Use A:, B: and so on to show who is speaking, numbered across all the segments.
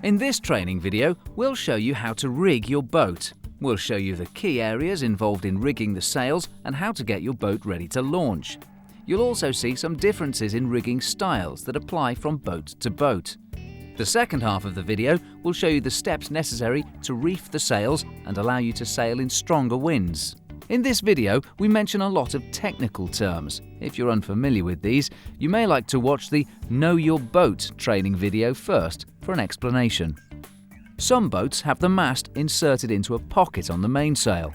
A: In this training video, we'll show you how to rig your boat. We'll show you the key areas involved in rigging the sails and how to get your boat ready to launch. You'll also see some differences in rigging styles that apply from boat to boat. The second half of the video will show you the steps necessary to reef the sails and allow you to sail in stronger winds. In this video, we mention a lot of technical terms. If you're unfamiliar with these, you may like to watch the Know Your Boat training video first for an explanation. Some boats have the mast inserted into a pocket on the mainsail.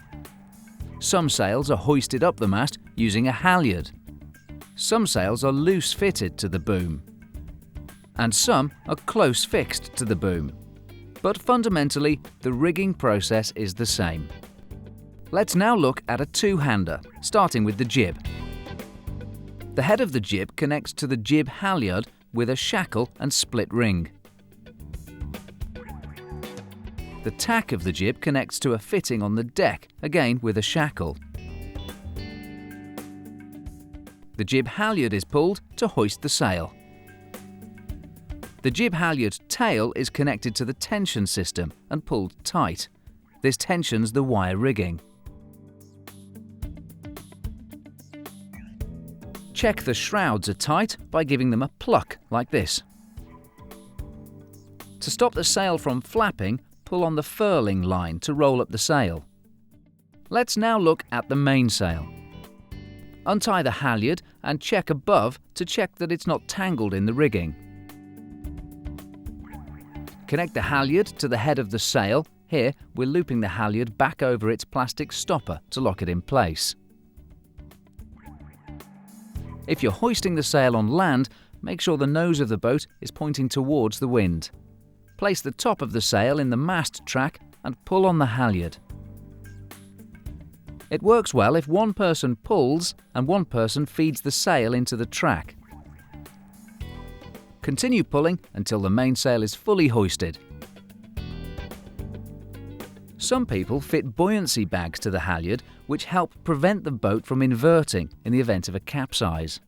A: Some sails are hoisted up the mast using a halyard. Some sails are loose fitted to the boom. And some are close fixed to the boom. But fundamentally, the rigging process is the same. Let's now look at a two-hander, starting with the jib. The head of the jib connects to the jib halyard with a shackle and split ring. The tack of the jib connects to a fitting on the deck, again with a shackle. The jib halyard is pulled to hoist the sail. The jib halyard tail is connected to the tension system and pulled tight. This tensions the wire rigging. Check the shrouds are tight by giving them a pluck like this. To stop the sail from flapping, pull on the furling line to roll up the sail. Let's now look at the mainsail. Untie the halyard and check above to check that it's not tangled in the rigging. Connect the halyard to the head of the sail. Here, we're looping the halyard back over its plastic stopper to lock it in place. If you're hoisting the sail on land, make sure the nose of the boat is pointing towards the wind. Place the top of the sail in the mast track and pull on the halyard. It works well if one person pulls and one person feeds the sail into the track. Continue pulling until the mainsail is fully hoisted. Some people fit buoyancy bags to the halyard, which help prevent the boat from inverting in the event of a capsize.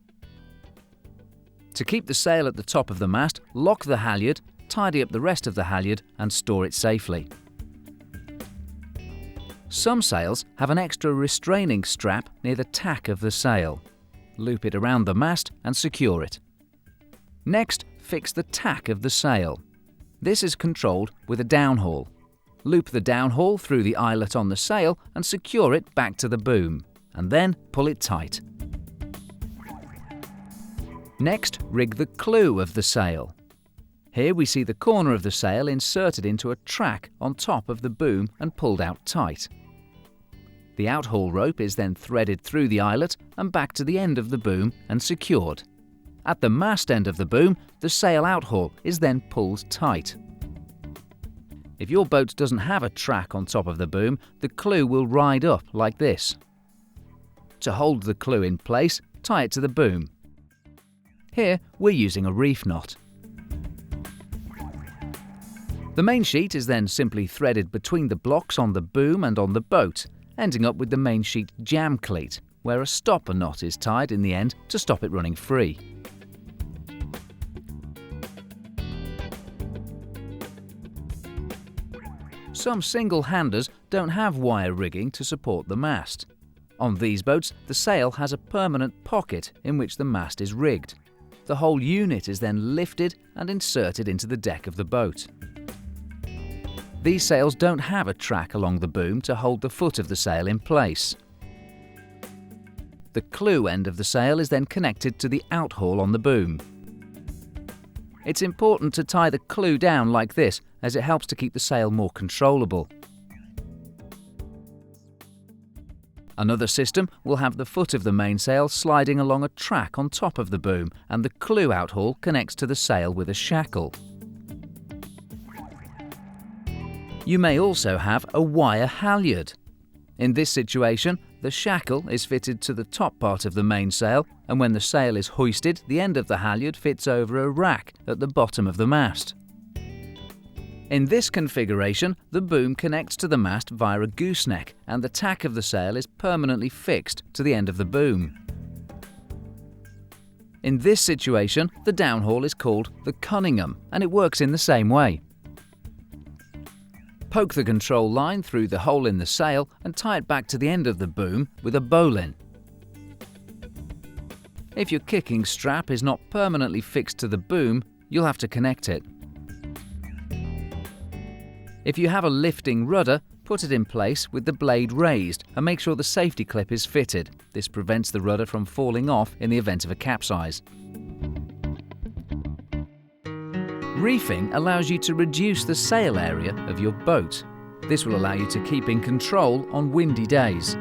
A: To keep the sail at the top of the mast, lock the halyard, tidy up the rest of the halyard and store it safely. Some sails have an extra restraining strap near the tack of the sail. Loop it around the mast and secure it. Next, fix the tack of the sail. This is controlled with a downhaul. Loop the downhaul through the eyelet on the sail and secure it back to the boom, and then pull it tight. Next, rig the clew of the sail. Here we see the corner of the sail inserted into a track on top of the boom and pulled out tight. The outhaul rope is then threaded through the eyelet and back to the end of the boom and secured. At the mast end of the boom, the sail outhaul is then pulled tight. If your boat doesn't have a track on top of the boom, the clew will ride up like this. To hold the clew in place, tie it to the boom. Here, we're using a reef knot. The main sheet is then simply threaded between the blocks on the boom and on the boat, ending up with the main sheet jam cleat, where a stopper knot is tied in the end to stop it running free. Some single-handers don't have wire rigging to support the mast. On these boats, the sail has a permanent pocket in which the mast is rigged. The whole unit is then lifted and inserted into the deck of the boat. These sails don't have a track along the boom to hold the foot of the sail in place. The clew end of the sail is then connected to the outhaul on the boom. It's important to tie the clew down like this, as it helps to keep the sail more controllable. Another system will have the foot of the mainsail sliding along a track on top of the boom, and the clew outhaul connects to the sail with a shackle. You may also have a wire halyard. In this situation, the shackle is fitted to the top part of the mainsail, and when the sail is hoisted, the end of the halyard fits over a rack at the bottom of the mast. In this configuration, the boom connects to the mast via a gooseneck, and the tack of the sail is permanently fixed to the end of the boom. In this situation, the downhaul is called the Cunningham, and it works in the same way. Poke the control line through the hole in the sail and tie it back to the end of the boom with a bowline. If your kicking strap is not permanently fixed to the boom, you'll have to connect it. If you have a lifting rudder, put it in place with the blade raised and make sure the safety clip is fitted. This prevents the rudder from falling off in the event of a capsize. Reefing allows you to reduce the sail area of your boat. This will allow you to keep in control on windy days.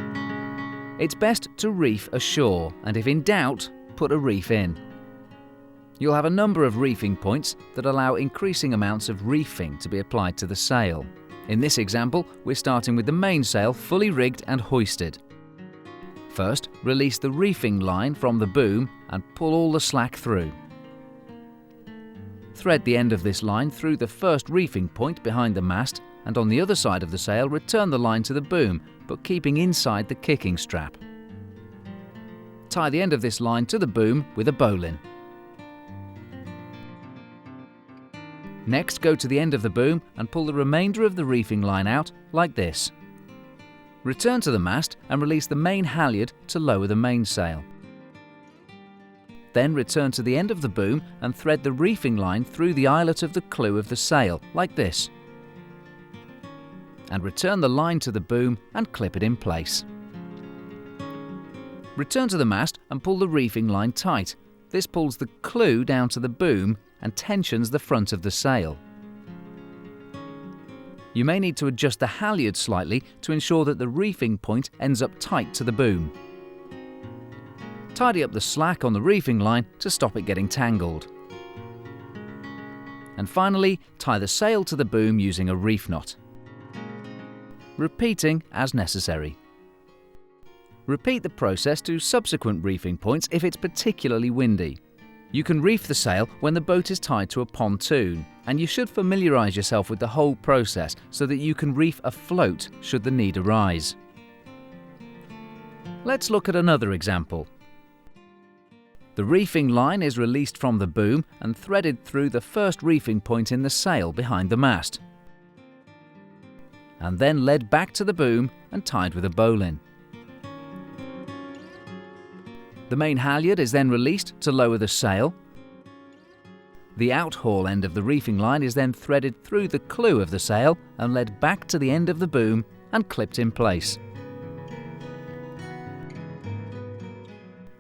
A: It's best to reef ashore, and if in doubt, put a reef in. You'll have a number of reefing points that allow increasing amounts of reefing to be applied to the sail. In this example, we're starting with the mainsail fully rigged and hoisted. First, release the reefing line from the boom and pull all the slack through. Thread the end of this line through the first reefing point behind the mast, and on the other side of the sail return the line to the boom, but keeping inside the kicking strap. Tie the end of this line to the boom with a bowline. Next, go to the end of the boom and pull the remainder of the reefing line out like this. Return to the mast and release the main halyard to lower the mainsail. Then return to the end of the boom and thread the reefing line through the eyelet of the clew of the sail, like this. And return the line to the boom and clip it in place. Return to the mast and pull the reefing line tight. This pulls the clew down to the boom and tensions the front of the sail. You may need to adjust the halyard slightly to ensure that the reefing point ends up tight to the boom. Tidy up the slack on the reefing line to stop it getting tangled. And finally, tie the sail to the boom using a reef knot. Repeating as necessary. Repeat the process to subsequent reefing points if it's particularly windy. You can reef the sail when the boat is tied to a pontoon, and you should familiarise yourself with the whole process so that you can reef afloat should the need arise. Let's look at another example. The reefing line is released from the boom and threaded through the first reefing point in the sail behind the mast, and then led back to the boom and tied with a bowline. The main halyard is then released to lower the sail. The outhaul end of the reefing line is then threaded through the clew of the sail and led back to the end of the boom and clipped in place.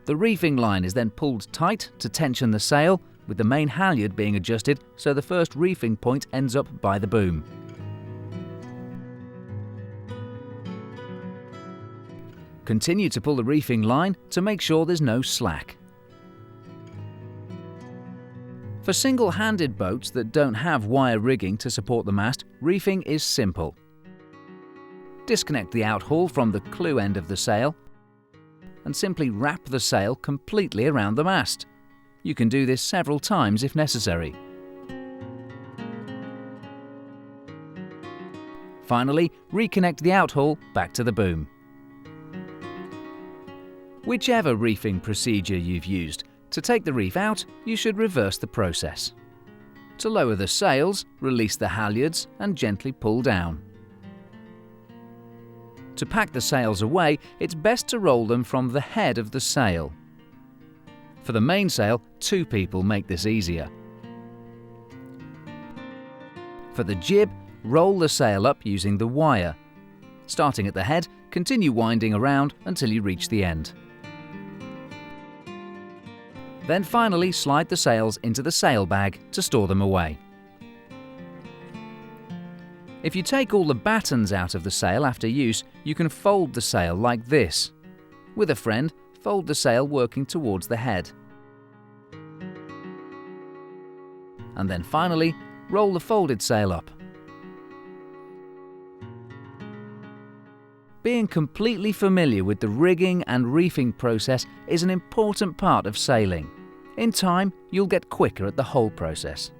A: The reefing line is then pulled tight to tension the sail, with the main halyard being adjusted so the first reefing point ends up by the boom. Continue to pull the reefing line to make sure there's no slack. For single-handed boats that don't have wire rigging to support the mast, reefing is simple. Disconnect the outhaul from the clew end of the sail and simply wrap the sail completely around the mast. You can do this several times if necessary. Finally, reconnect the outhaul back to the boom. Whichever reefing procedure you've used, to take the reef out, you should reverse the process. To lower the sails, release the halyards and gently pull down. To pack the sails away, it's best to roll them from the head of the sail. For the mainsail, 2 people make this easier. For the jib, roll the sail up using the wire. Starting at the head, continue winding around until you reach the end. Then finally slide the sails into the sail bag to store them away. If you take all the battens out of the sail after use, you can fold the sail like this. With a friend, fold the sail working towards the head. And then finally, roll the folded sail up. Being completely familiar with the rigging and reefing process is an important part of sailing. In time, you'll get quicker at the whole process.